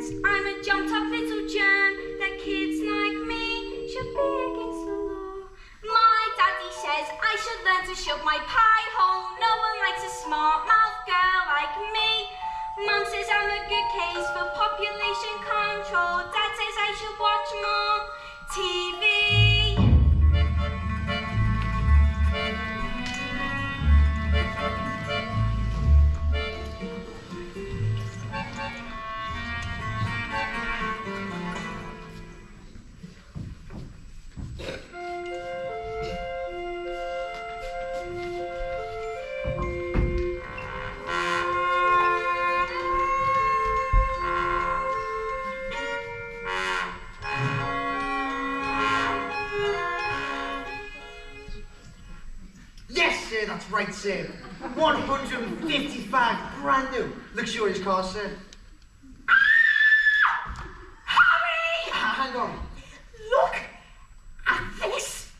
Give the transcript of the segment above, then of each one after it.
says I'm a jumped up little germ, that kids like me should be against the law. My daddy says I should learn to shove my pie hole. No one likes a smart mouth girl like me. Mum says I'm a good case for population control. Dad says I should watch more TV. That's right, sir. 155 brand new luxurious cars, sir. Harry! Hang on. Look at this.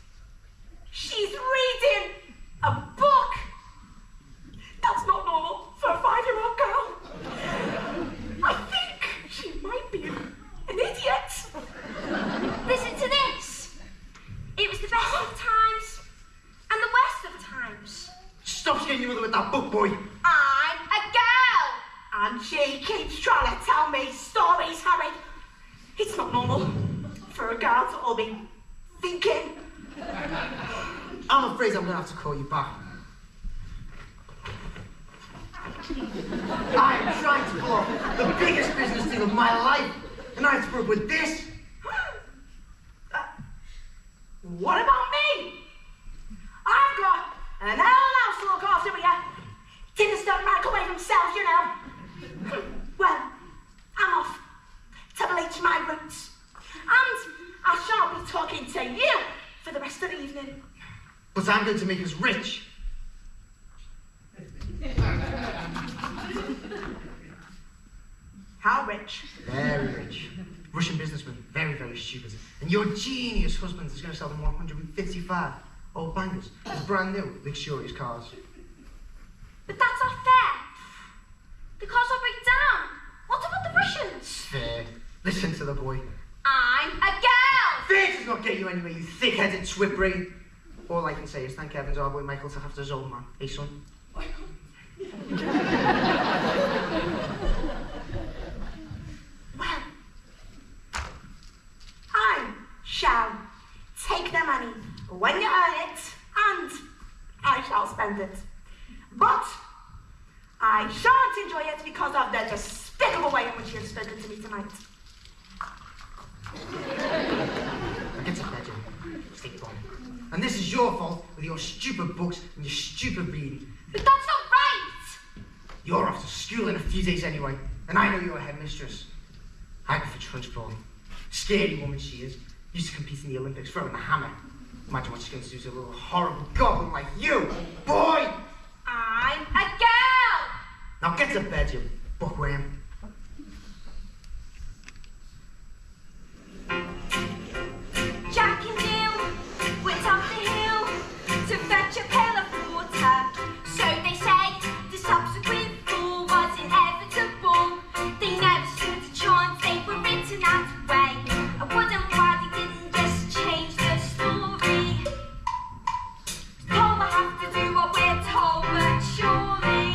She's reading a book. That's not normal for a 5-year-old girl. I think she might be an idiot. Listen to this. It was the best of times and the worst of times. Stop scaring your mother with that book, boy. I'm a girl. And she keeps trying to tell me stories, Harry. It's not normal for a girl to all be thinking. I'm afraid I'm going to have to call you back. I am trying to pull off the biggest business deal of my life, and I have to put up with this. What about me? I've got an old house to look after me. Dinners don't microwave themselves, you know. Well, I'm off to bleach my roots. And I shan't be talking to you for the rest of the evening. But I'm going to make us rich. How rich? Very rich. Russian businessman, very, very stupid. And your genius husband is going to sell them 155 old bangers with brand new luxurious cars. But that's not fair. The cars will break down. What about the Russians? Fair. Listen to the boy. I'm a girl. Fair does not get you anywhere, you thick-headed twit brain. All I can say is thank heavens our boy Michael to have his old man. Hey, son. Well, I shall take the money when you earn it, and I shall spend it. But I shan't enjoy it because of the despicable way in which you have spoken to me tonight. Get to bed, Jim. Stick bomb. And this is your fault with your stupid books and your stupid reading. But that's not right. You're off to school in a few days anyway, and I know you're a headmistress. I go for Trunchbull. Scary woman she is. Used to compete in the Olympics, throwing a hammer. Imagine what she's going to do to a little horrible goblin like you, boy! I'm a girl. Now get to bed, you bookworm. Jack and Jill went up the hill to fetch a pail of water. So they say the subsequent fall was inevitable. They never stood a chance, they were written that way. I wouldn't why they didn't just change the story. Told I have to do what we're told, but surely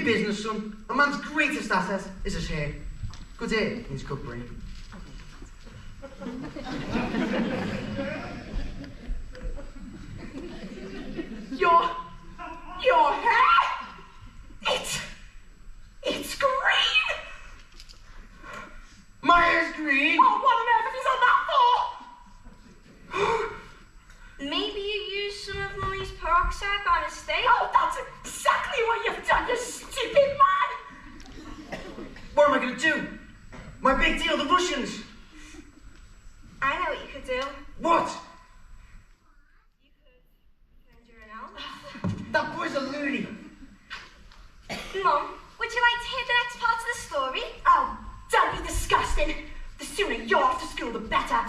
in business, son. A man's greatest asset is his hair. Good hair means good brain. Your hair? It's green! My hair's green! Oh, what on earth have you done that for? Maybe you used some of Mummy's peroxide by mistake? Oh, that's exactly what you've done, you stupid man! What am I going to do? My big deal, the Russians. I know what you could do. What? You could pretend you're an elf. That boy's a loony. Mum, would you like to hear the next part of the story? Oh, don't be disgusting. The sooner you're off to school, the better.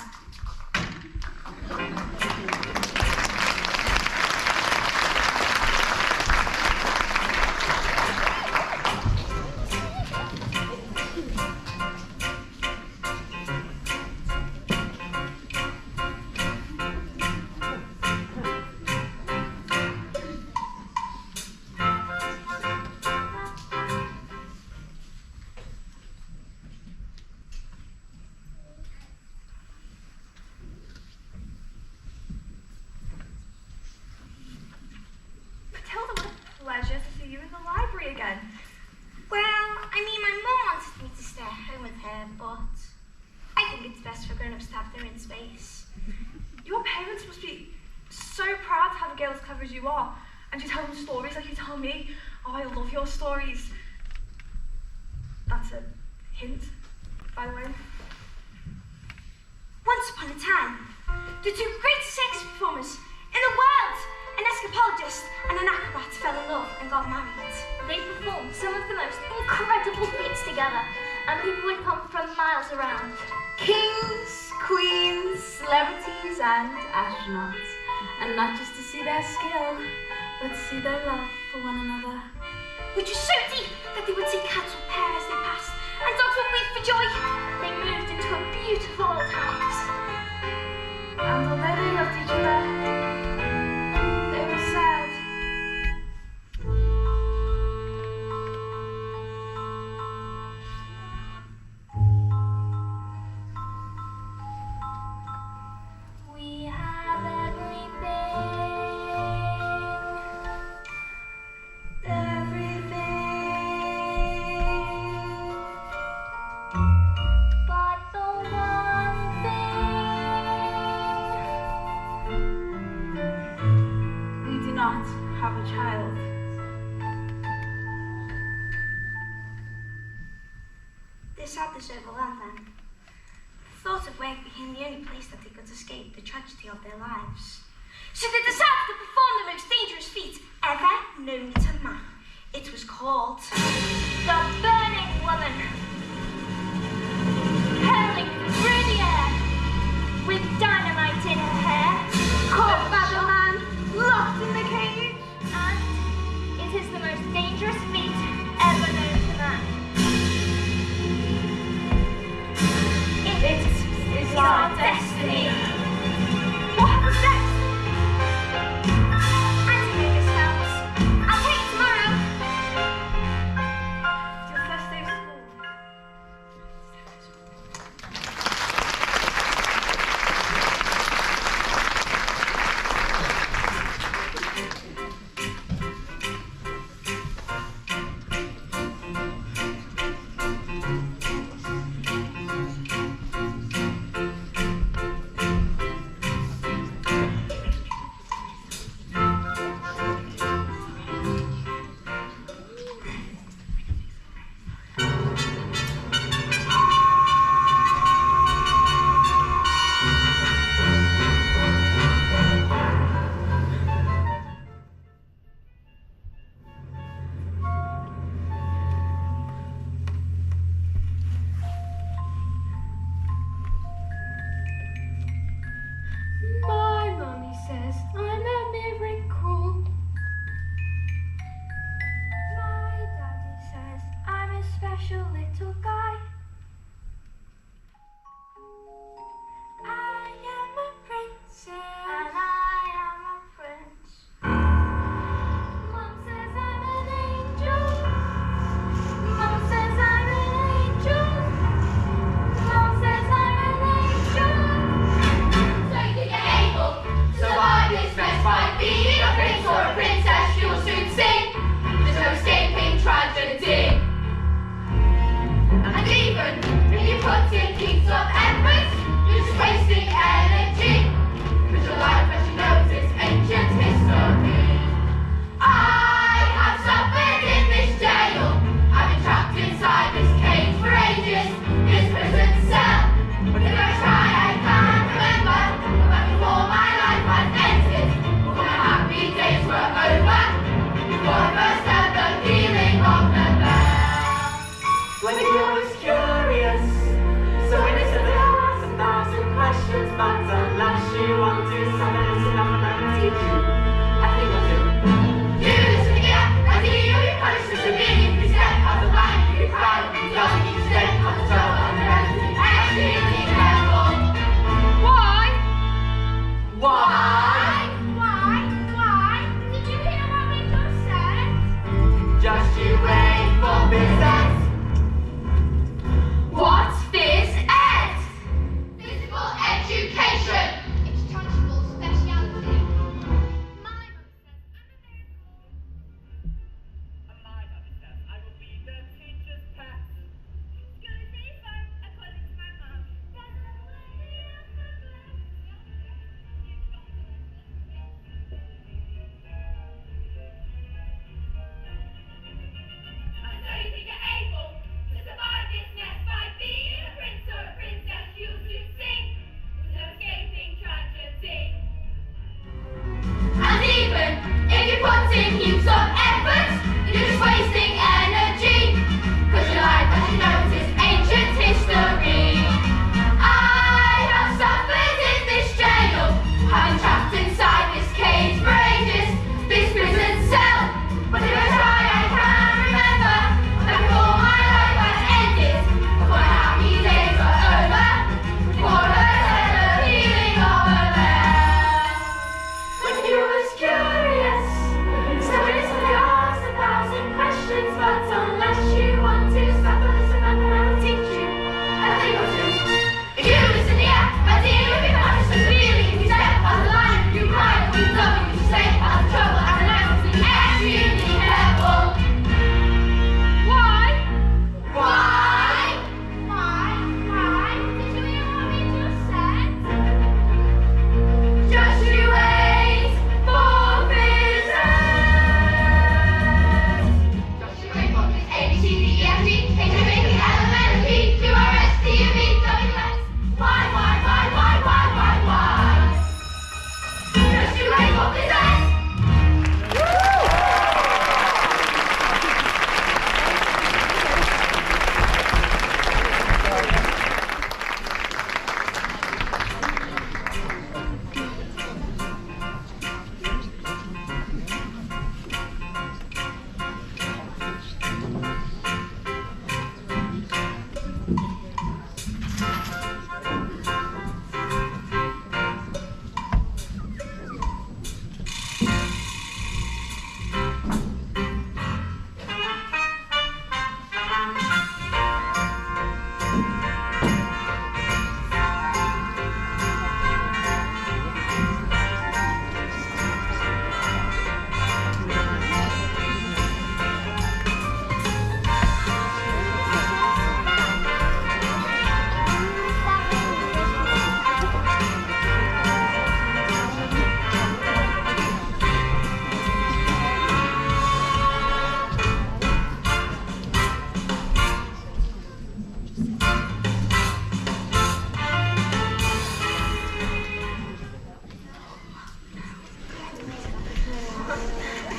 Matilda, what a pleasure to see you in the library again. Well, I mean, my mum wanted me to stay at home with her, but I think it's best for grown-ups to have their own space. Your parents must be so proud to have a girl as clever as you are, and you tell them stories like you tell me. Oh, I love your stories. That's a hint, by the way. Once upon a time, the two greatest sex performers in the world, an escapologist and an acrobat, fell in love and got married. They performed some of the most incredible feats together, and people would come from miles around. Kings, queens, celebrities, and astronauts. And not just to see their skill, but to see their love for one another. Which was so deep that they would see cats would pair as they passed, and dogs would weep for joy. They moved into a beautiful old house. And although they loved each other, they were sad. We have but the one thing. We do not have a child. They sad this overland then. The thought of work became the only place that they could escape the tragedy of their lives. So they decided to perform the most dangerous feat ever known to man. It was called the Burning Woman. Hurling through the air with dynamite in her hair, Caught by the man, locked in the cage. And it is the most dangerous feat ever known to man. It is our destiny. What happens next? I don't know yourselves. I'll tell you tomorrow.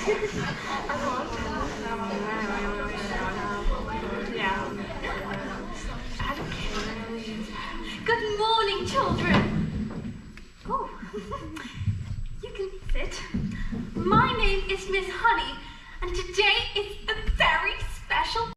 Good morning, children. Oh, you can sit. My name is Miss Honey, and today is a very special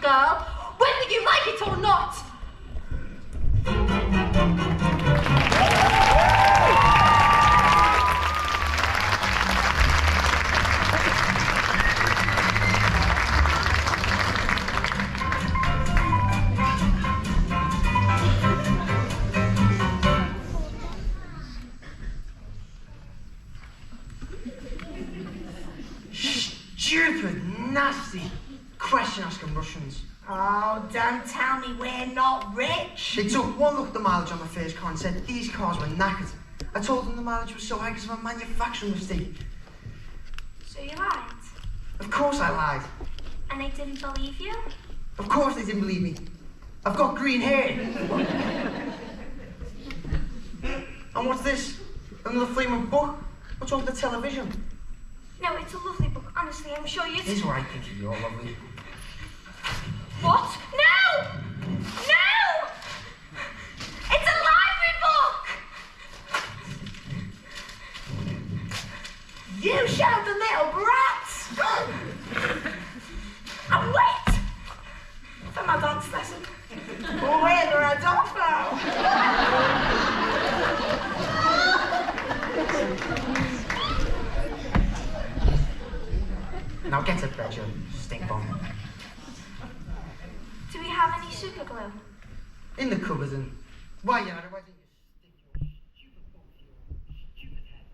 girl, whether you like it or not. Stupid, nasty question-asking Russians. Oh, don't tell me we're not rich. They took one look at the mileage on the first car and said these cars were knackered. I told them the mileage was so high because of a manufacturing mistake. So you lied? Of course I lied. And they didn't believe you? Of course they didn't believe me. I've got green hair. And what's this? Another flaming book? What's on the television? No, it's a lovely book. Honestly, I'm sure you'd... Here's what I think of you're lovely. What? No! No! It's a library book! You showed the little brats. And wait for my dance lesson. Whether I don't Now get to bed, you stink bomb. Do we have any super glue? In the cupboard and... Why, yeah, why didn't you stick your stupid book to your stupid head?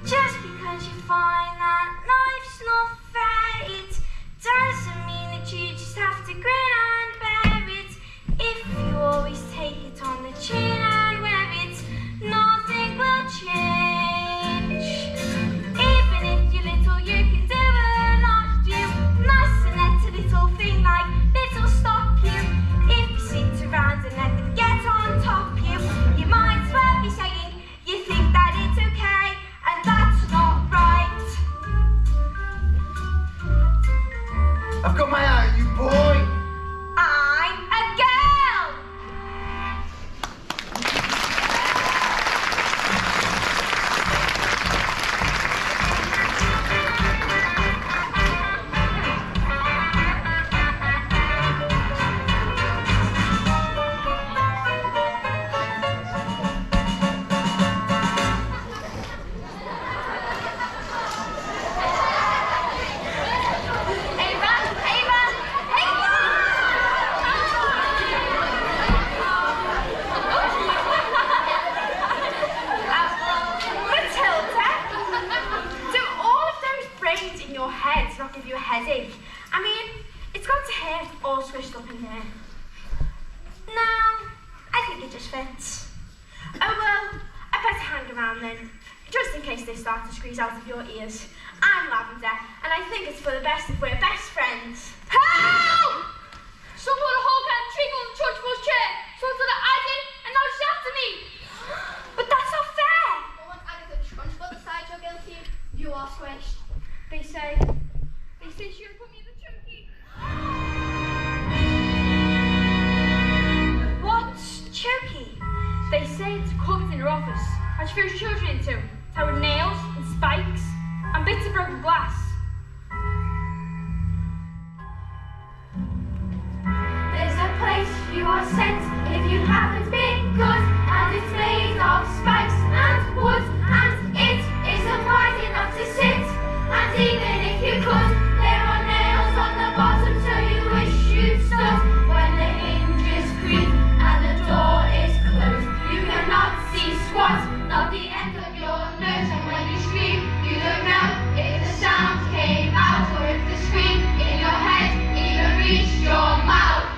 Just because you find that life's not fair, it doesn't mean that you just have to grin and bear it. If you always take it on the chin and wear it, nothing will change. Even if you're little, you can do a lot. You mustn't let a little thing like little stop you. If you sit around and let them get on top you, you might as well be saying you think that it's okay, and that's not right. I've got my eye on you, boy! I'm a girl! Matilda, do all of those brains in your head not give you a headache? I mean, it's got to hurt all squished up in there. No, I think it just fits. Oh well, I better hang around then, just in case they start to squeeze out of your ears. I'm Lavender, and I think it's for the best if we're best friends. Help! Someone hold that tree on the church bus chair. So that I did, and now she's after me. But that's not fair! Well, once Agatha trudged by the side you're guilty, you are squished. They say she would put me in the chunky. What's chokey? They say it's a cupboard in her office that she throws children into, tied with nails and spikes and bits of broken glass. There's a place you are sent if you haven't been good, and it's made of spikes and wood, and it isn't wide enough to sit. And even if you could, there are nails on the bottom, so you wish you'd stood. When the hinges creak and the door is closed, you cannot see squat, not the end of your nose. And when you scream, you don't know if the sound came out or if the scream in your head even reached your mouth.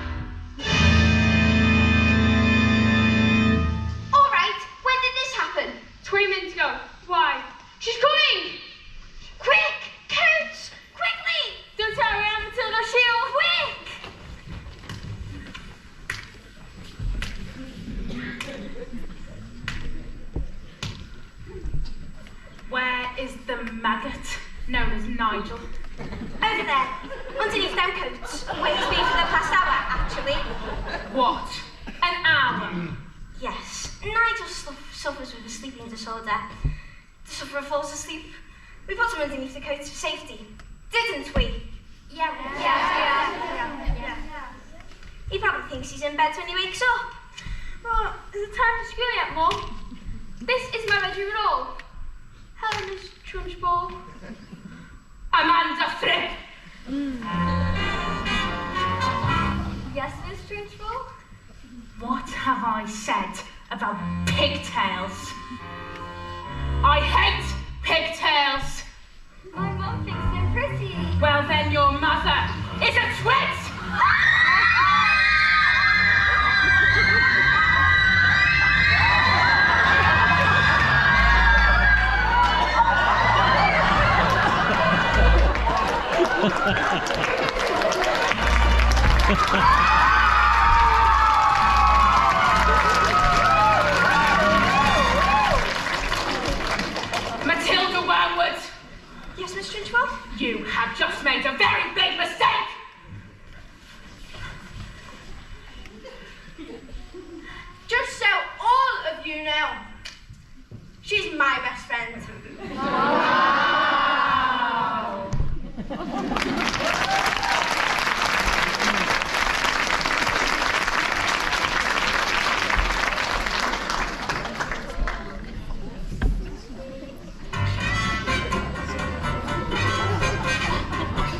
All right, when did this happen? 20 minutes ago. Why? She's coming! Quick, Coates, quickly! Don't tell her I'm Matilda, she'll... Quick! Where is the maggot known as Nigel? Over there, underneath them coats. Where it's been for the past hour, actually. What? An hour? Yes. Nigel suffers with a sleeping disorder. The sufferer falls asleep. We put him underneath the coat for safety, didn't we? Yeah. He probably thinks he's in bed when he wakes up. Oh, is it time for school yet, Mum? This is my bedroom at all. Hello, Miss Trunchbull. Amanda Fripp! Yes, Miss Trunchbull? What have I said about pigtails? I hate pigtails! My mum thinks they're pretty. Well then your mother is a twit! Matilda Wormwood! Yes, Miss Trunchbull? You have just made a very big mistake! Just so all of you know, she's my best friend.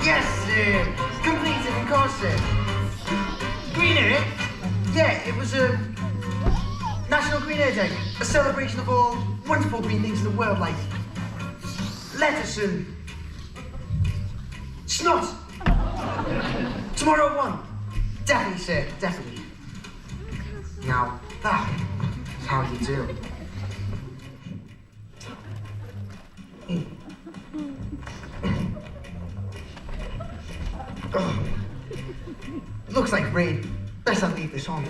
Yes, completed, of course, Green Ear? Yeah, it was a National Green Ear Day, a celebration of all wonderful green things in the world, like lettuce and snot. Tomorrow at 1. Definitely, sir, definitely. Now, that is how you do. Oh, looks like rain. Best I leave this on.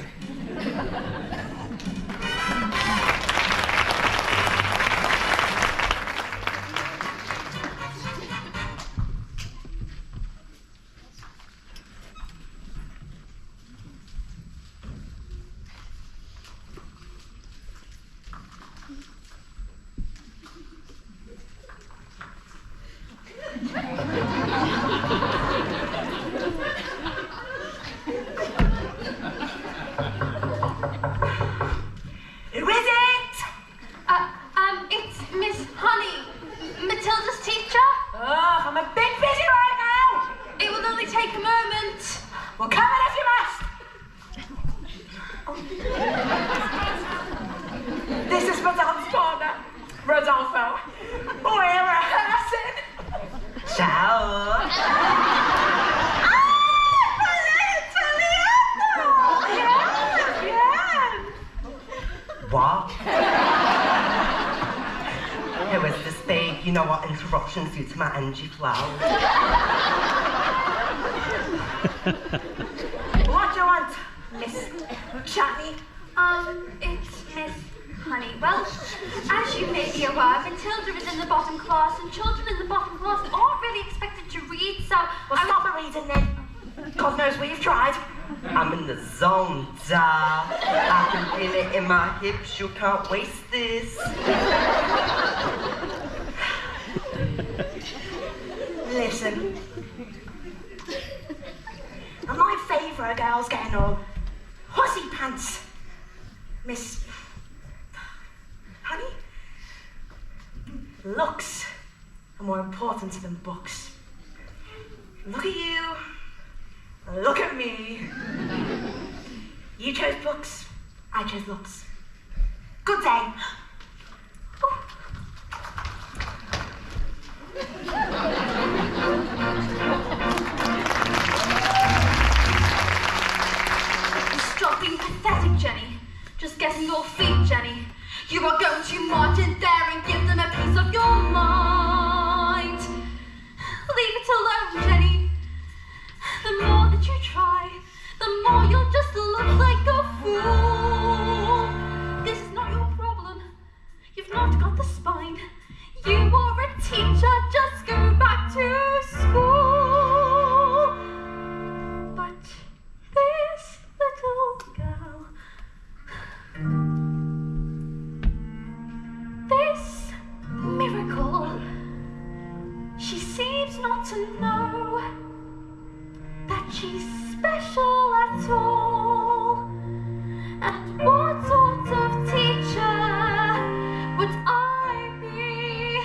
Who is it? It's Miss Honey, Matilda's teacher. Oh, I'm a bit busy right now! It will only take a moment. Well, come in if you must! This is Madame's partner, Rodolfo. We're rehearsing. Ciao. What? Who is this babe? You know what interruptions due to my energy flow. What do you want, Miss Chatney? It's Miss Honey. Well, as you may be aware, Matilda is in the bottom class, and children in the bottom class aren't really expected to read, so... Well, stop the reading then. God knows we've tried. I'm in the zone, da. I can feel it in my hips. You can't waste this. Listen. And my favourite girl's getting all hussy pants. Miss Honey? Looks are more important than books. Look at you. Look at me. You chose books. I chose looks. Good day. Stop being pathetic, Jenny. Just getting your feet, Jenny. You are going to march in there and give them a piece of your mind. Leave it alone, Jenny. The more that you try, the more you'll just look like a fool. This is not your problem. You've not got the spine. You are a teacher. Just go back not to know that she's special at all. And what sort of teacher would I be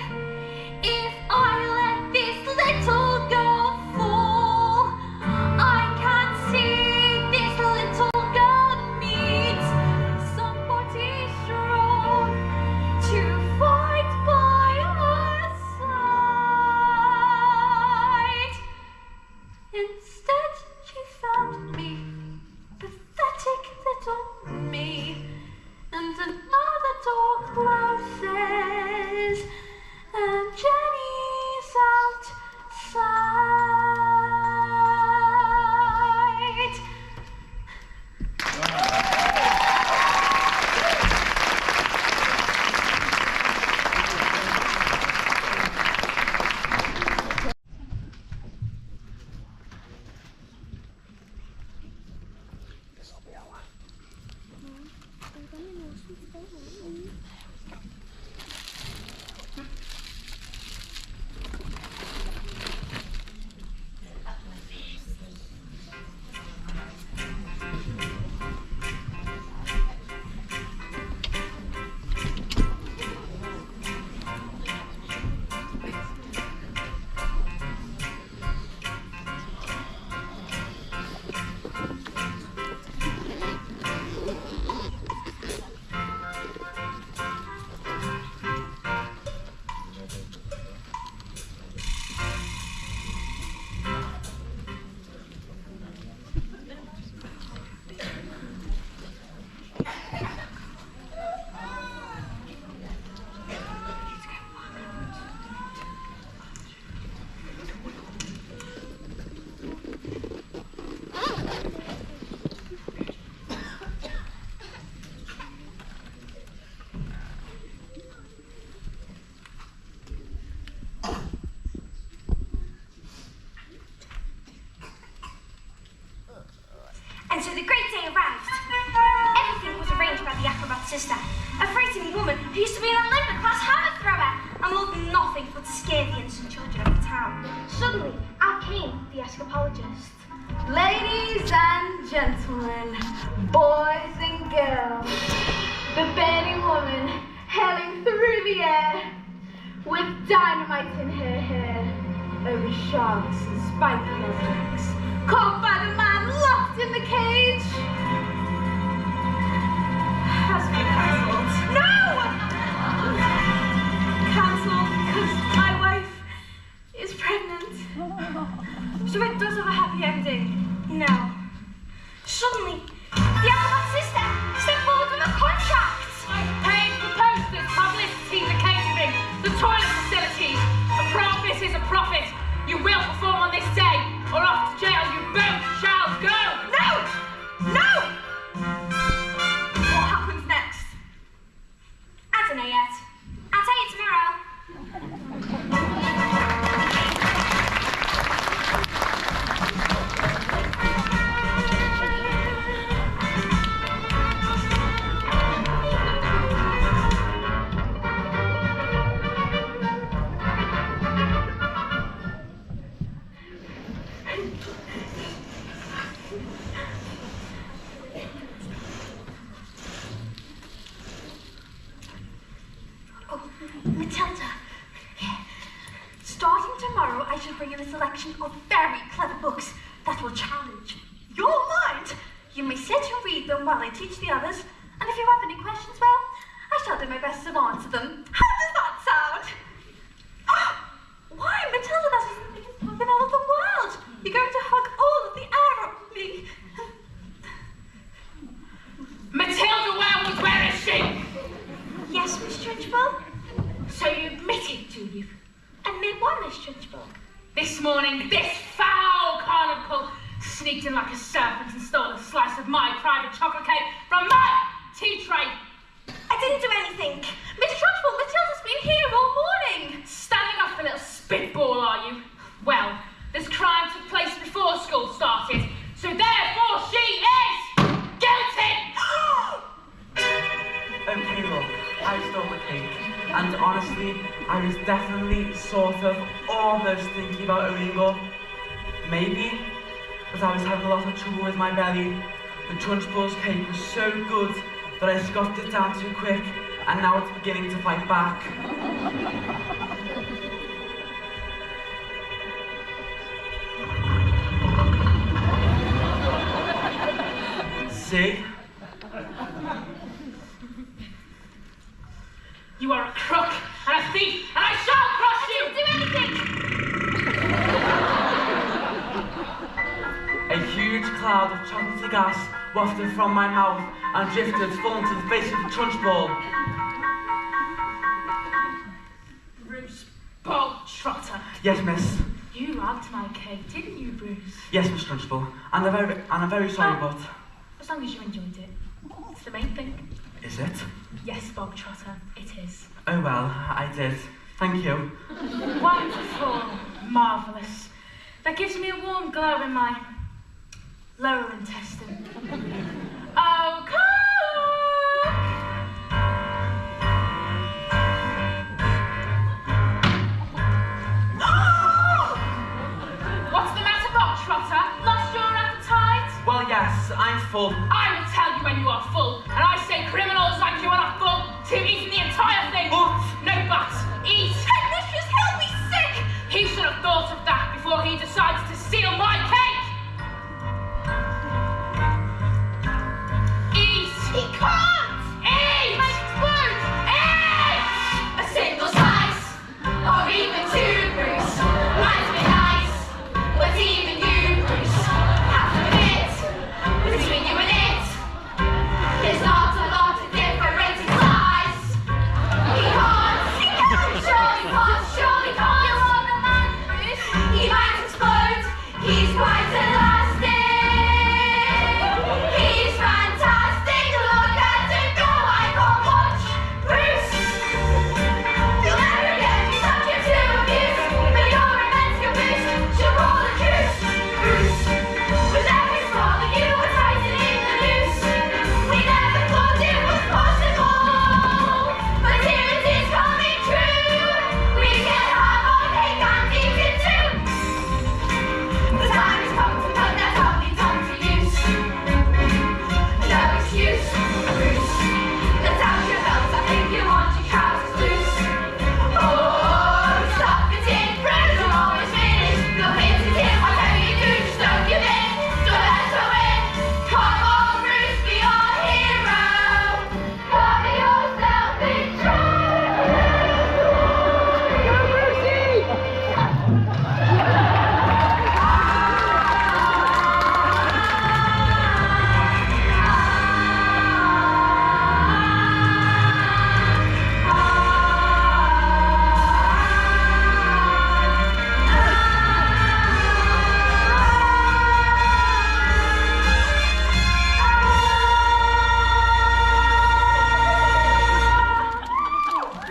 if I let this little girl fall? I can see this little girl needs somebody strong to fight by her side. Instead, she found me, pathetic little me, and another door closes, and Jenny's outside. And so the great day arrived. Everything was arranged by the acrobat sister, a frightening woman who used to be an Olympic class hammer thrower and loved nothing but to scare the innocent children of the town. Suddenly, out came the escapologist. Ladies and gentlemen, boys and girls, the burning woman hailing through the air with dynamite in her hair over sharks and spiky objects, caught by the man locked in the cage. Has been cancelled. No! Cancelled because my wife is pregnant. So it does have a happy ending. No. Suddenly, the acrobat sister stepped forward with a contract. I've paid for posters, publicity, the catering, the toilet facilities. A profit is a profit. You will perform on this day, or off to jail you both shall go. No! No! What happens next? I don't know yet. I'll tell you tomorrow. Matilda, starting tomorrow, I shall bring in a selection of very clever books that will challenge your mind. You may sit and read them while I teach the others, and if you have any questions, well, I shall do my best to answer them. How does that sound? Why, Matilda, that is the biggest hug in all of the world. You're going to hug all of the air up with me. Matilda Wellwood, where is she? Yes, Miss Trunchbull? So you admitted, do you? Admit what, Miss Trunchbull? This morning, this foul carnival sneaked in like a serpent and stole a slice of my private chocolate cake from my tea tray. I didn't do anything. Miss Trunchbull, Matilda's been here all morning. Standing off a little spitball, are you? Well, this crime took place before school started, so therefore she is guilty! Okay, look, I stole the cake, and honestly, I was definitely sort of almost I was thinking about owning up. Maybe, but I was having a lot of trouble with my belly. The Trunchbull's cake was so good that I scoffed it down too quick, and now it's beginning to fight back. See? You are a crook and a thief, and I shall crush you! Do anything! A huge cloud of chocolatey gas wafted from my mouth and drifted full into the face of the Trunchbull. Bruce Bogtrotter. Yes, miss. You robbed my cake, didn't you, Bruce? Yes, Miss Trunchbull. And I'm very sorry, but... As long as you enjoyed it. It's the main thing. Is it? Yes, Bogtrotter, it is. Oh well, I did. Thank you. Wonderful. Marvellous. That gives me a warm glow in my lower intestine. Oh, cook! What's the matter, Bogtrotter? Lost your appetite? Well, yes, I'm full. I will tell you when you are full, and I say criminals like you are not full to have eaten the entire thing. But... No buts. Eat. Headmistress, he'll be sick! He should have thought of that before he decides to steal my cake. Eat. He can't! Eat. Might explode! Eat. A single slice, or even two, Bruce, might be nice, but even you, Bruce, have to admit, between you and it, there's not a lot of difference in size. He can't! Surely can't! Surely can't! You're on the man, Bruce! He might explode! He's quite elastic! He's fantastic! Look at him go! I can't watch! Bruce! You'll never again be subject to abuse, but you're immense, your Bruce! She'll call the truce! Bruce! With every small that you were tightening the noose, we never thought it was possible, but here it is coming true. We can have our cake and eat it too. The time has come to put that ugly tongue to use. No excuse, Bruce. Let out your belt, I think you want your trousers loose. Oh, stop it in, Bruce. You're always finished. You'll hit it in, whatever you do, just don't give in. Don't let her win. Come on, Bruce, be our hero. Cover yourself in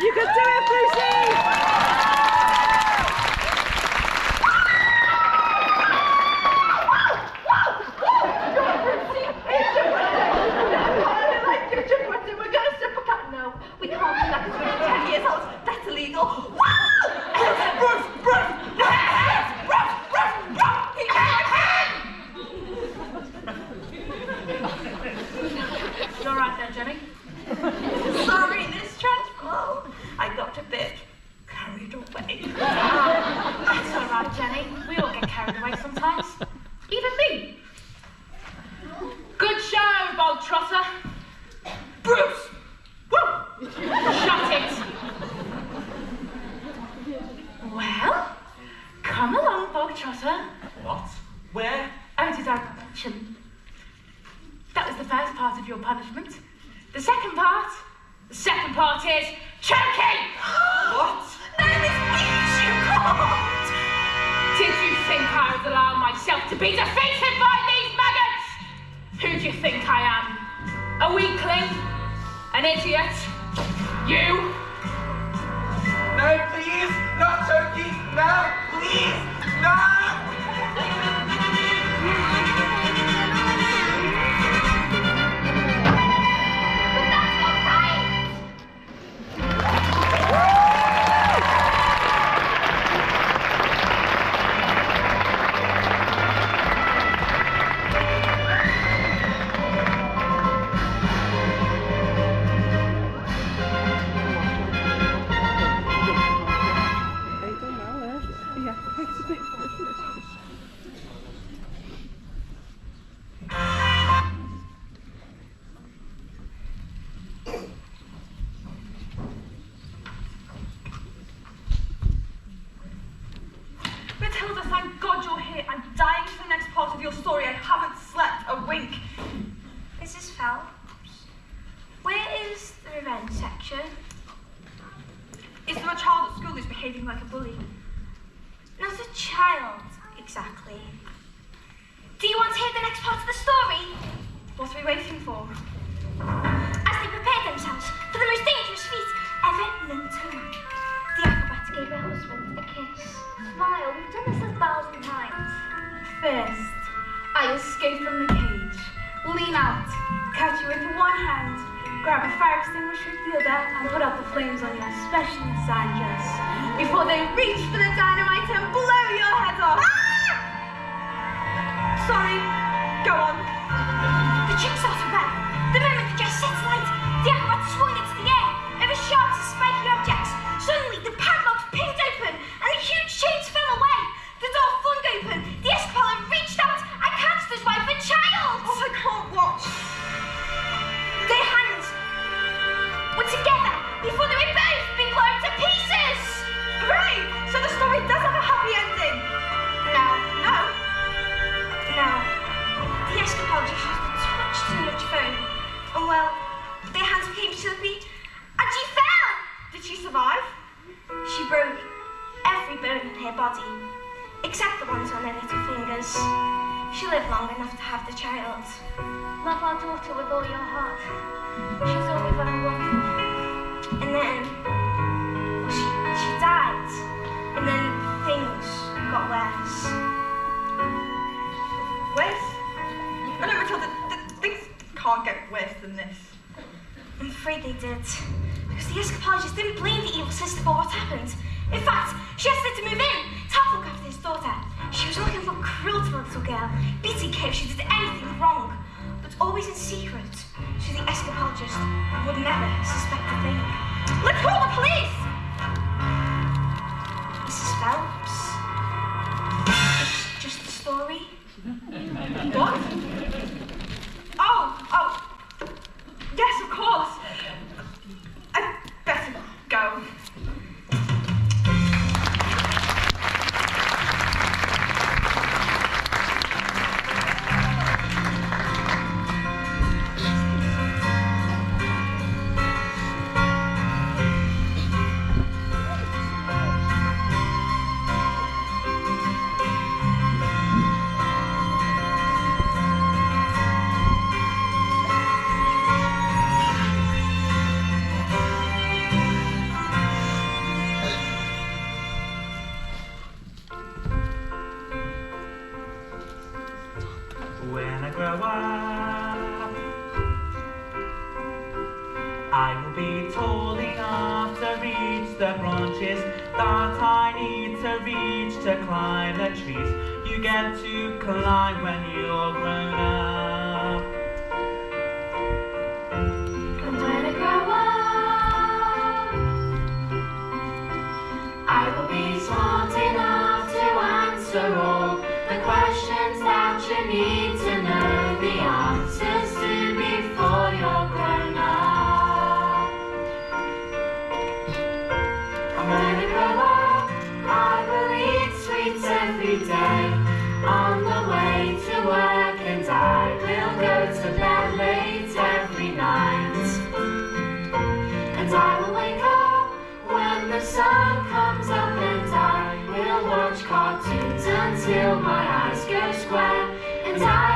You can do it, Brucey! We're gonna sip a cup. No, we can't do that because we're 10 years old. That's illegal. Bruce! Bruce! You all right there, Jenny? Sorry, Miss Trunchbull. I got a bit carried away. That's all right, Jenny. We all get carried away sometimes. Even me. Good show, Bogtrotter. Bruce! Woo! Shut it. Well, come along, Bogtrotter. What? Where? Oh, did I mention? That was the first part of your punishment. The second part is choking. What? No, Miss Peach, you can't. Did you think I would allow myself to be defeated by these maggots? Who do you think I am? A weakling? An idiot? You? No, please! Not choking! No! Please! No! exactly. Do you want to hear the next part of the story? What are we waiting for? As they prepared themselves for the most dangerous feat ever known to man, the acrobat gave her husband a kiss. Smile, we've done this 1,000 times. First, I escape from the cage, lean out, catch you with one hand, grab a fire extinguisher with the other, and put out the flames on your specially designed dress before they reach for the dynamite and blow your head off. Ah! Sorry, go on. The chick started running. The moment the dress set light, the acrobat swung into the air over sharp and spiky objects. Suddenly, the padlocks pinged open and the huge chains fell away. The door flung open. The escapade reached out and catched his wife and child. Oh, I can't watch. Their hands were together before they would both be blown to pieces. Hooray! So the story does have a happy ending. No. No. No. The escapade just used a touch too much foam. And well, their hands became slippy and she fell. Did she survive? She broke every bone in her body, except the ones on her little fingers. She lived long enough to have the child. Love our daughter with all your heart. She's all we've ever wanted. And then, well, she died. And then things got worse. Worse? Oh no, Matilda, things can't get worse than this. I'm afraid they did. Because the escapologist didn't blame the evil sister for what happened. In fact, she asked her to move in to help look after his daughter. She was looking for cruel to the little girl, beating her if she did anything wrong, but always in secret, so the escapologist would never suspect a thing. Let's call the police! Mrs. Phelps, it's just a story. What? Oh, yes, of course. I'd better go. When I grow up, I will be tall enough to reach the branches that I need to reach to climb the trees you get to climb when you're grown up. And when I grow up, I will be smart enough to answer all the questions that you need to know the answers to before you're grown up. And when I grow up, I will eat sweets every day on the way to work, and I will go to bed late every night. And I will wake up when the sun comes up, and I will watch cartoons until my eyes go square, and I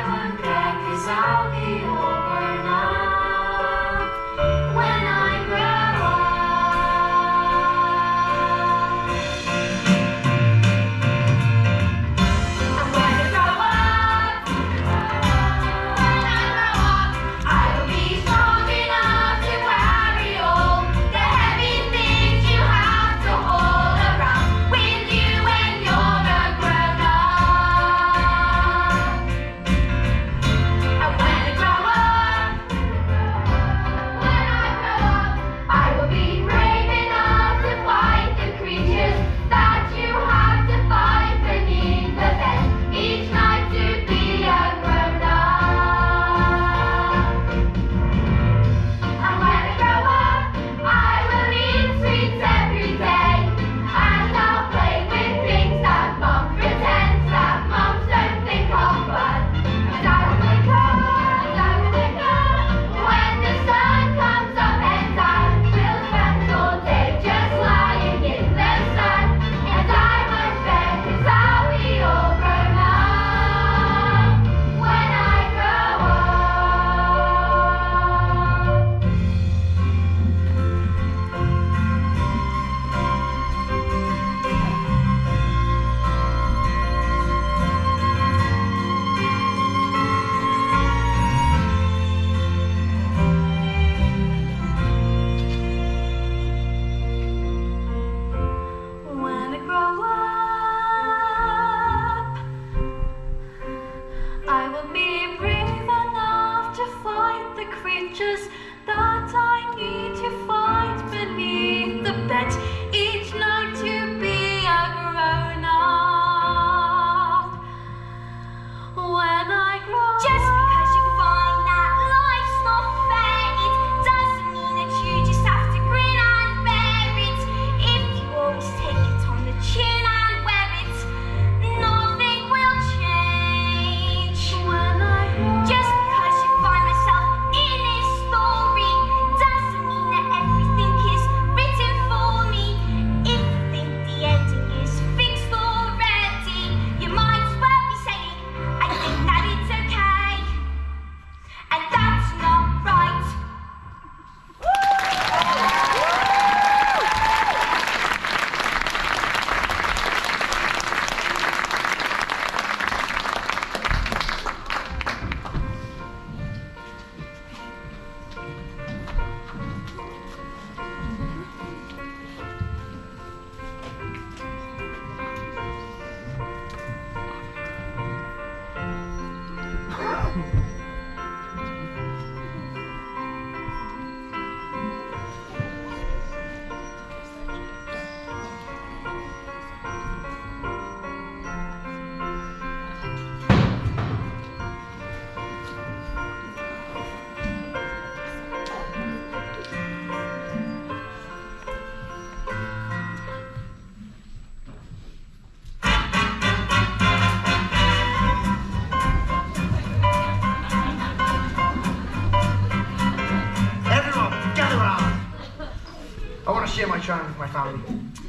Share my triumph with my family.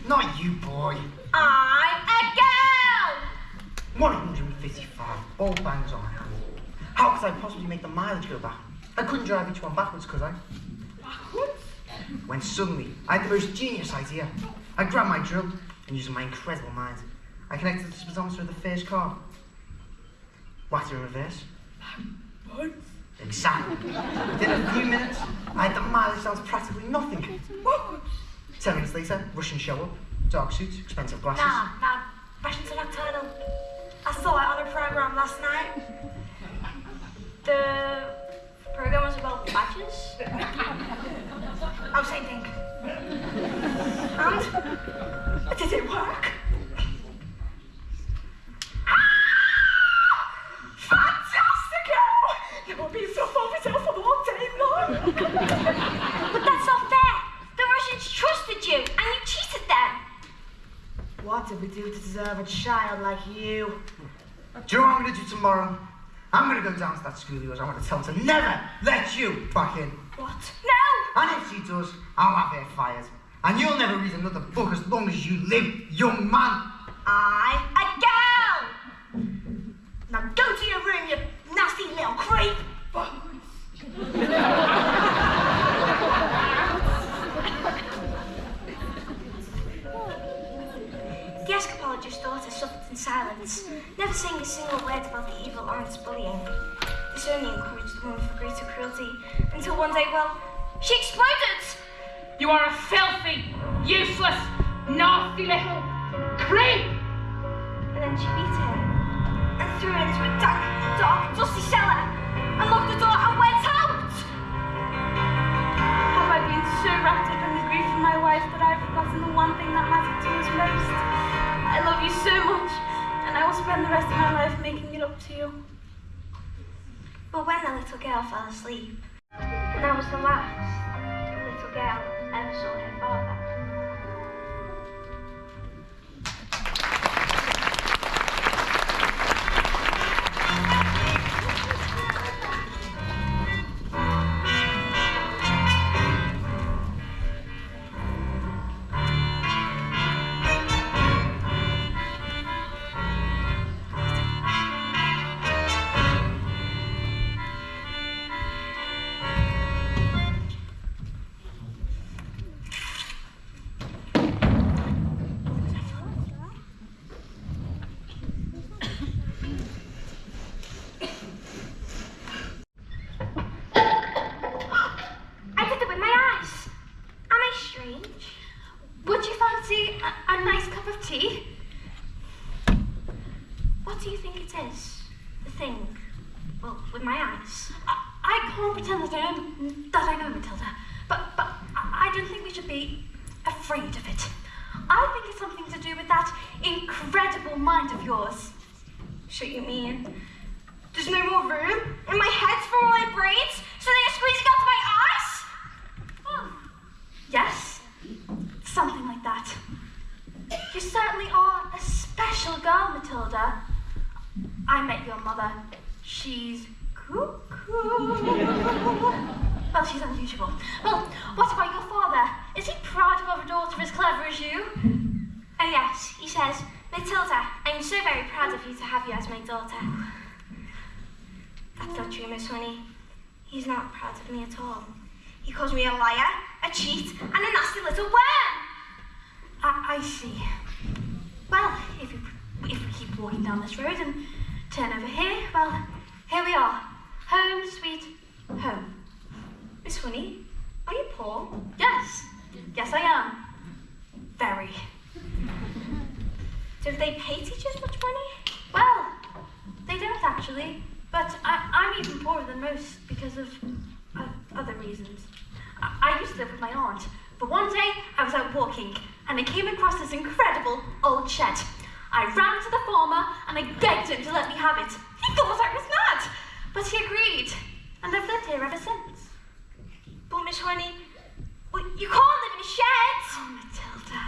Not you, boy. I'm a girl! 155 ball bangs on my hand. How could I possibly make the mileage go back? I couldn't drive each one backwards, could I? Backwards? When suddenly, I had the most genius idea. I grabbed my drill, and using my incredible mind, I connected the speedometer of the first car. Whacked it in reverse. What? Exactly. Within a few minutes, I had the mileage down to practically nothing. What? 10 minutes later, Russian show up, dark suit, expensive glasses. Nah, fashion to nocturnal. I saw it on a programme last night. The program was about badges. Oh, same thing. And did it work? Fantastico! Never been so far myself for one day long. But that's not fair. The Russians trusted you, and you cheated them. What did we do to deserve a child like you? Do you know what I'm going to do tomorrow? I'm going to go down to that school of yours. I'm going to tell them to never let you back in. What? No! And if she does, I'll have her fired. And you'll never read another book as long as you live, young man. I'm a girl! Now go to your room, you nasty little creep! The escapologist's daughter suffered in silence, never saying a single word about the evil aunt's bullying. This only encouraged the woman for greater cruelty, until one day, well, she exploded! You are a filthy, useless, nasty little creep! And then she beat her, and threw her into a dank, dark, dusty cellar, and locked the door and went out! Have I been so wrapped up in the grief of my wife that I've forgotten the one thing that mattered to us most? I love you so much, and I will spend the rest of my life making it up to you. But when the little girl fell asleep, and that was the last the little girl ever saw her father. Would you fancy a nice cup of tea? What do you think it is? The thing? Well, with my eyes. I can't pretend that I know, Matilda, but I don't think we should be afraid of it. I think it's something to do with that incredible mind of yours. So you mean there's no more room in my head for all my brains, so they are squeezing out of my eyes? Oh, yes, something like that. You certainly are a special girl, Matilda. I met your mother. She's cuckoo. Well, she's unusual. Well, what about your father? Is he proud to have a daughter as clever as you? Oh yes, he says, Matilda, I'm so very proud of you to have you as my daughter. That's not true, Miss Honey. He's not proud of me at all. He calls me a liar, a cheat, and a nasty little worm. I see. Well, if we keep walking down this road and turn over here, well, here we are. Home, sweet home. Miss Honey, are you poor? Yes. Yes, I am. Very. Do they pay teachers much money? Well, they don't actually. But I'm even poorer than most because of other reasons. I used to live with my aunt, but one day I was out walking and I came across this incredible old shed. I ran to the farmer and I begged him to let me have it. He thought I was mad, but he agreed, and I've lived here ever since. But Miss Honey, you can't live in a shed. Oh, Matilda.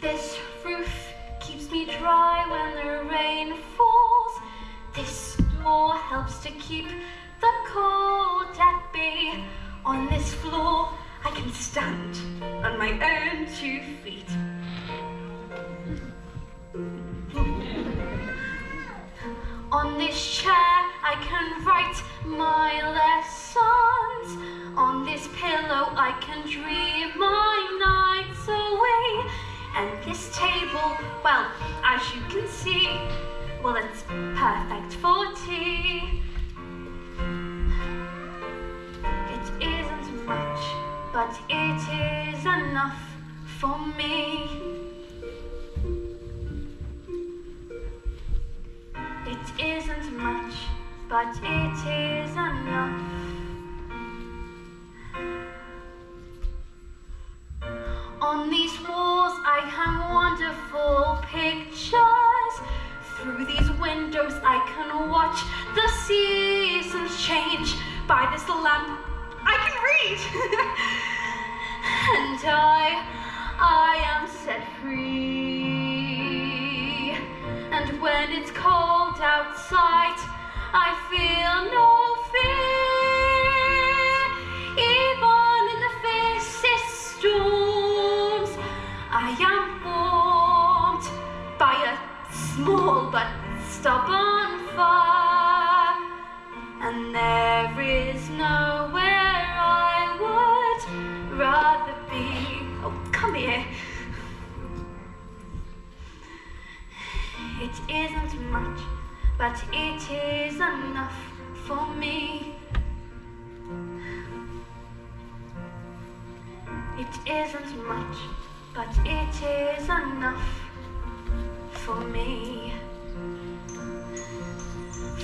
This roof keeps me dry when the rain falls. This door helps to keep the cold at bay. On this floor, I can stand on my own 2 feet. On this chair, I can write my lessons. On this pillow, I can dream my nights away. And this table, well, as you can see, well, it's perfect for tea. It isn't much, but it is enough for me. It isn't much, but it is enough. On these walls I hang wonderful pictures. Through these windows I can watch the seasons change. By this lamp I can read. And I am set free. And when it's cold outside, I feel no fear. Even in the fiercest storms, I am warmed by a small but stubborn fire. And there is nowhere I would rather be. Oh, come here. It isn't much, but it is enough for me. It isn't much, but it is enough for me.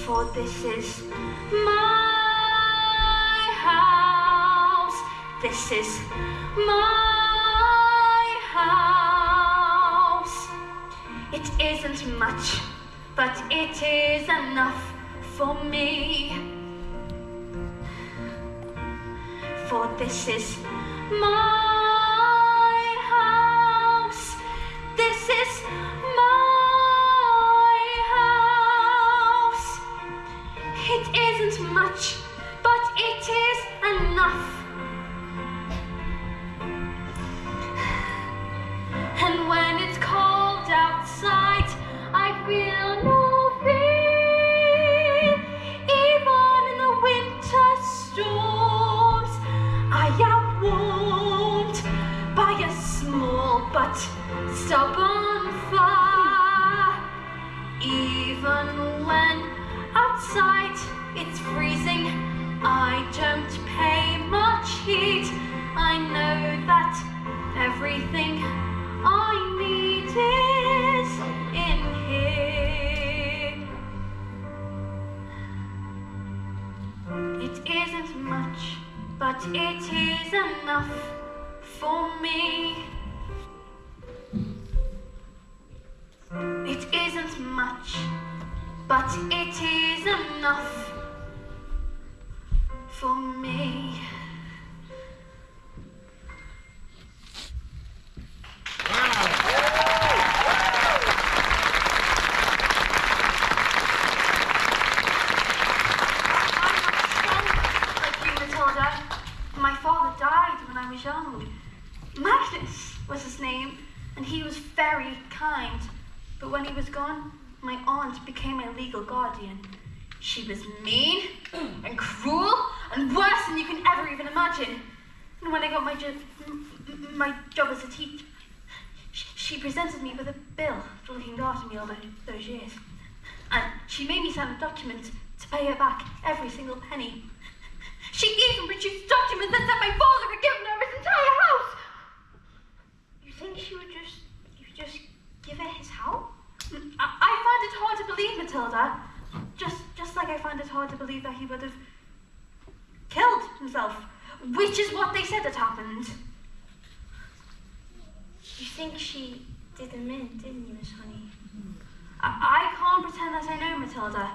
For this is my house. This is my house. It isn't much, but it is enough for me. For this is my house. This is my house. It isn't much, but it is enough. And when it's cold outside, I feel no fear. Even in the winter storms, I am warmed by a small but stubborn fire. Even when outside it's freezing, I don't pay much heed. I know that everything I need is in here. It isn't much, but it is enough for me. It isn't much, but it is enough for me. My father died when I was young. Magnus was his name, and he was very kind. But when he was gone, my aunt became my legal guardian. She was mean and cruel and worse than you can ever even imagine. And when I got my job as a teacher, she presented me with a bill for looking after me all those years. And she made me sign a document to pay her back every single penny. She even produced documents that said my father had given her his entire house. he would have killed himself, which is what they said had happened. You think she did him in, didn't you, Miss Honey? I can't pretend that I know Matilda,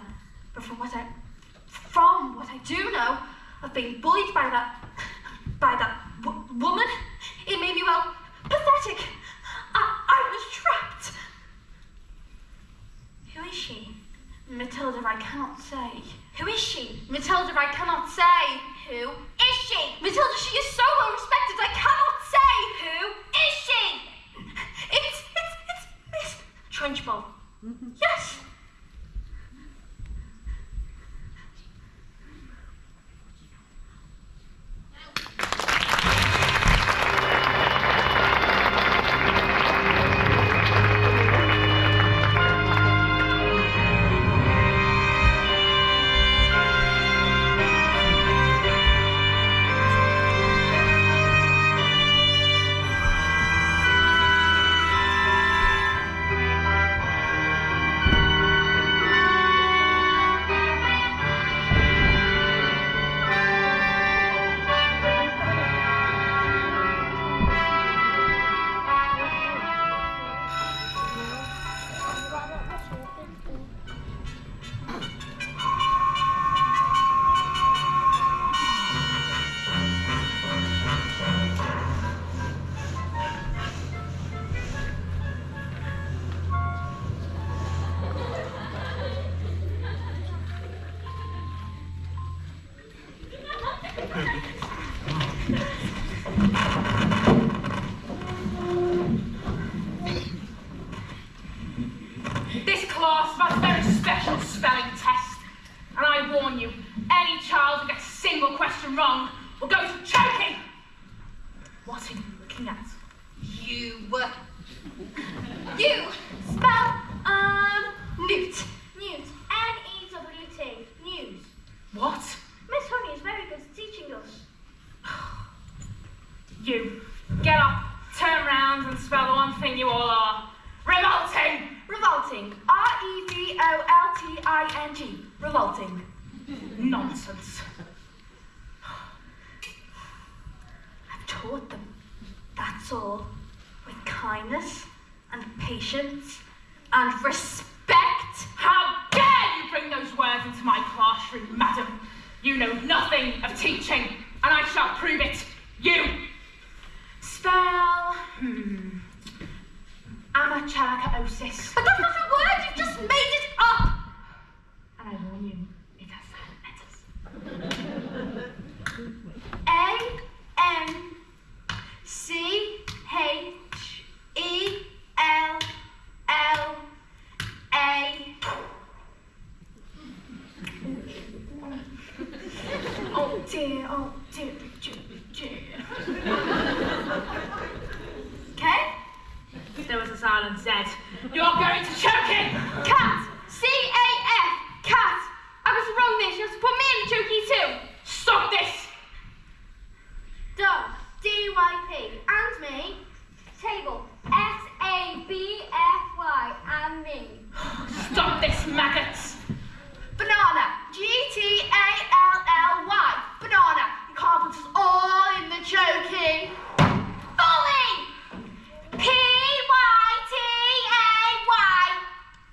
but from what I do know of being bullied by that woman, it made me, well, pathetic. I was trapped. Who is she? Matilda, I cannot say. Who is she? Matilda, I cannot say. Who is she? Matilda, she is so well respected, I cannot say. Who is she? It's Miss Trunchbull. Yes. This class has a very special spelling test, and I warn you, any child who gets a single question wrong will go to choking. What are you looking at? You spell newt. Newt. N-E-W-T. News. What? Miss Honey is very good at teaching us. You, get up, turn round and spell the one thing you all are. Revolting! Revolting. R-E-V-O-L-T-I-N-G. Revolting. Nonsense. I've taught them. That's all. With kindness and patience and respect. How dare you bring those words into my classroom, madam? You know nothing of teaching, and I shall prove it. You! Spell... Amachalacaosis. But that's not a word, you've just made it up! And I warn you, it has silent letters. A-N-C-H-E-L-L-A. Oh dear, dear. Okay? There was a silent Z. You're going to choking! Cat! C-A-F! Cat! I was wrong there, she has to put me in the chokey too! Stop this! Dog. D-Y-P. And me. Table. S-A-B-F-Y. And me. Stop this, maggots! Banana. G-T-A-L-L-Y. Banana. You can't put us all in the chokey. Bully! P-Y-T-A-Y.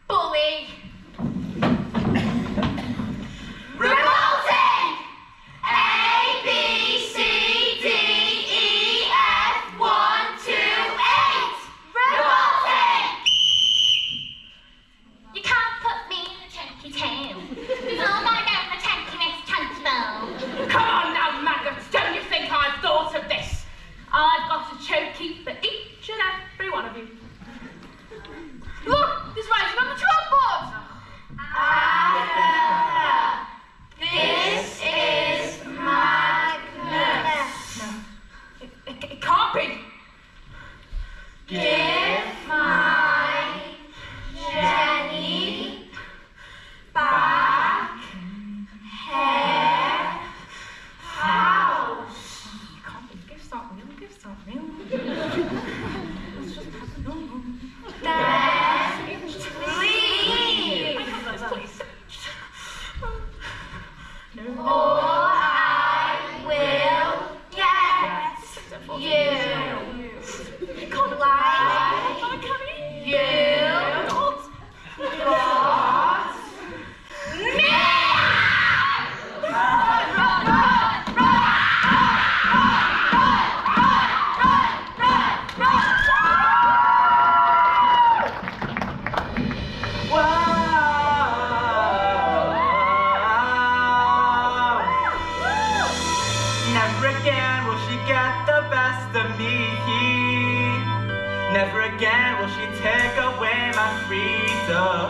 Bully. Revolting! A-B-C-D-E-F-1-2-8. Revolting! You can't put me in a chunky tail. Oh my god, the chunkiness chunky. Come on now, maggots, don't you think I've thought of this? I've got a chokey for each and every one of you. Look, there's writing on the chalkboard. This is Magnus. No, it can't be. Give my Jenny back her house. You can't be. Give something. Let's just have a normal. Then leave. I have those, please. No. get the best of me. Never again will she take away my freedom.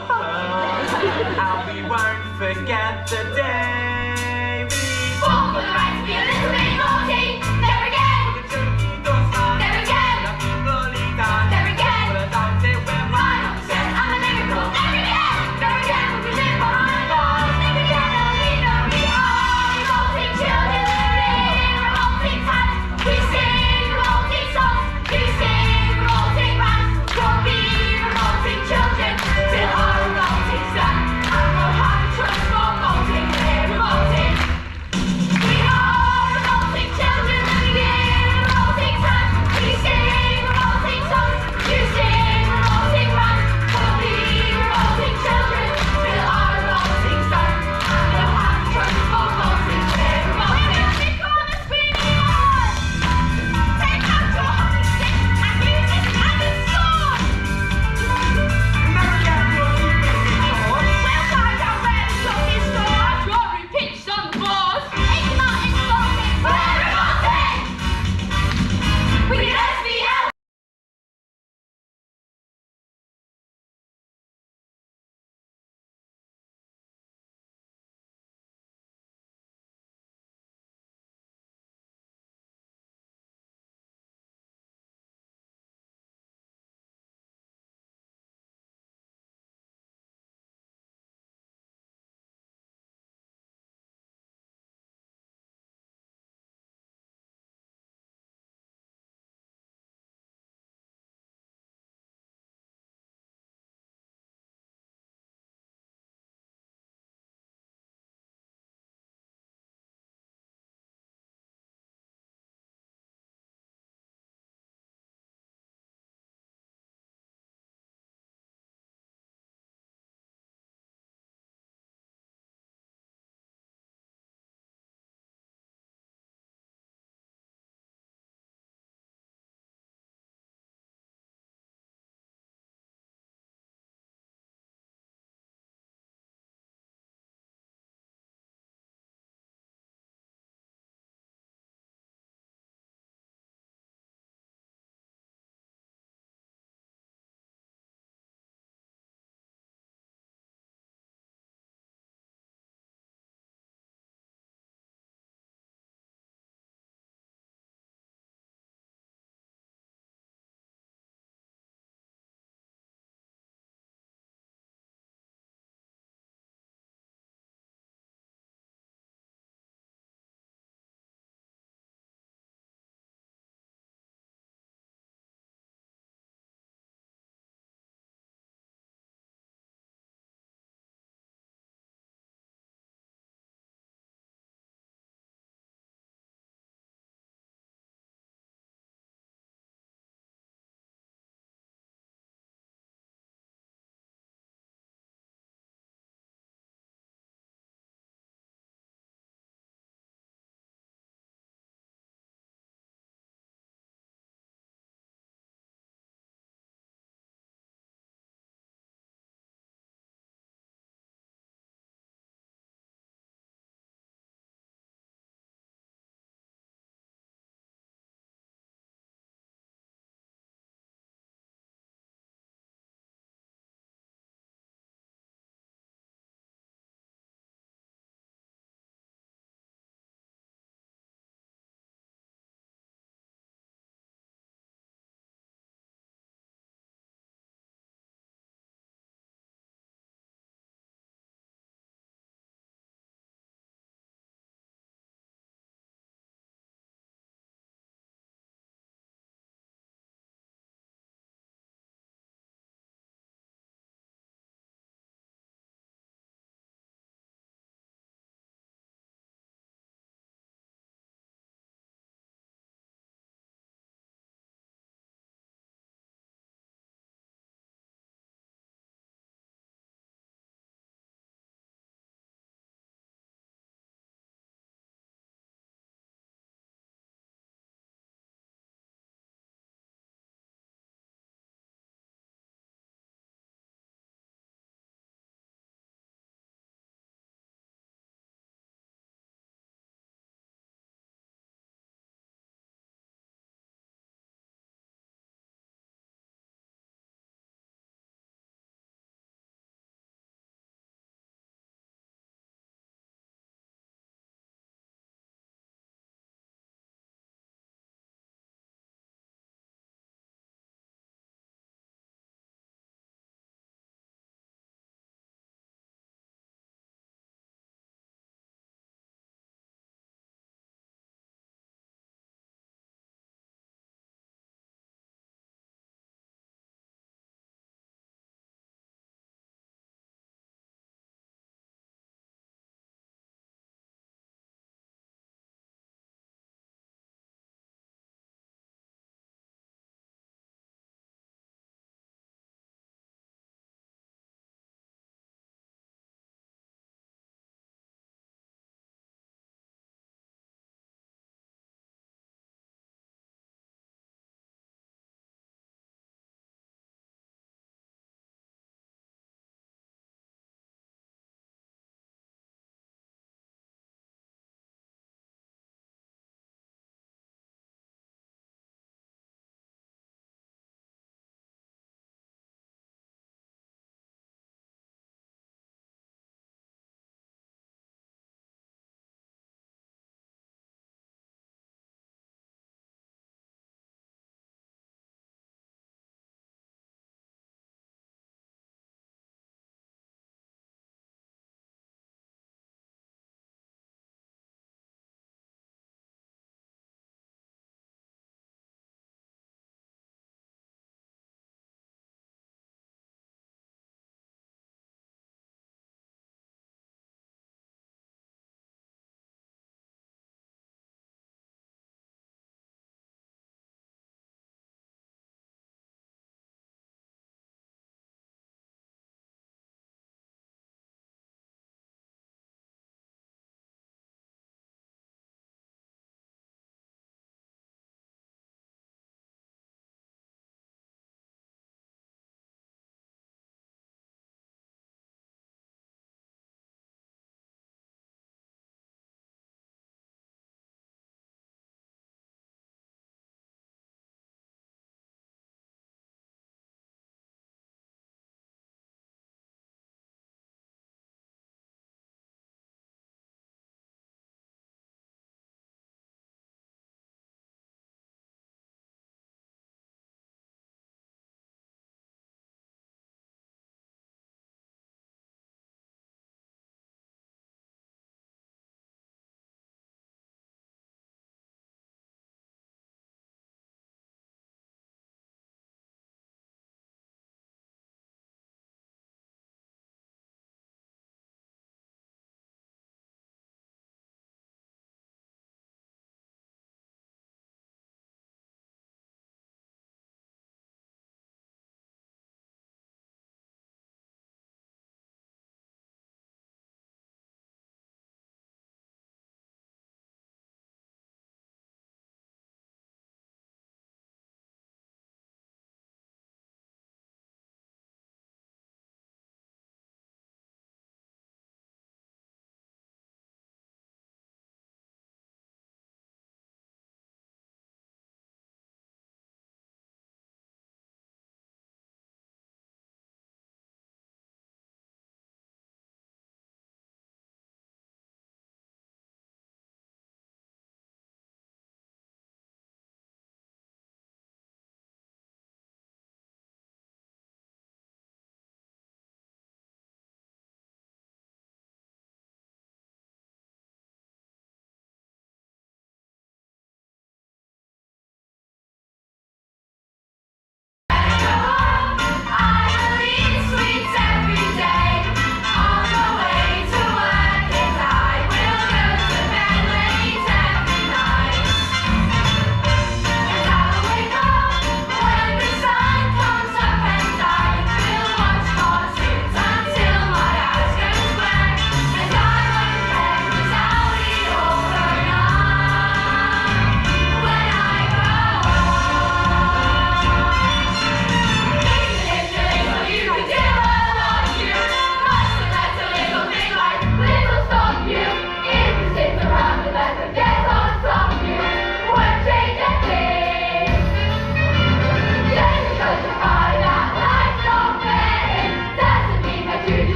And we won't forget the day we fought for the right to be a little bit naughty. Never again. For the junkie does not. Never again. For the people lead down. Never again. For the doubt it when we 100% I'm a miracle. Never again. Never again will we live behind bars. Never again will we are revolting children living revolting times. We sing revolting songs. We sing revolting rhymes. We'll be revolting children till our revolting's done. And we'll have a trust for revolting. We're revolting.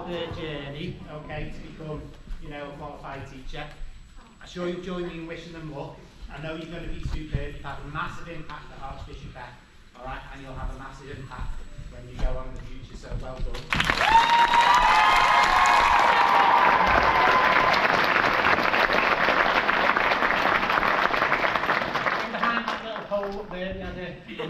their journey, okay, to become, you know, a qualified teacher. I'm sure you'll join me in wishing them luck. I know you're going to be superb. You've had a massive impact at Archbishop Beck, all right, and you'll have a massive impact when you go on in the future. So well done.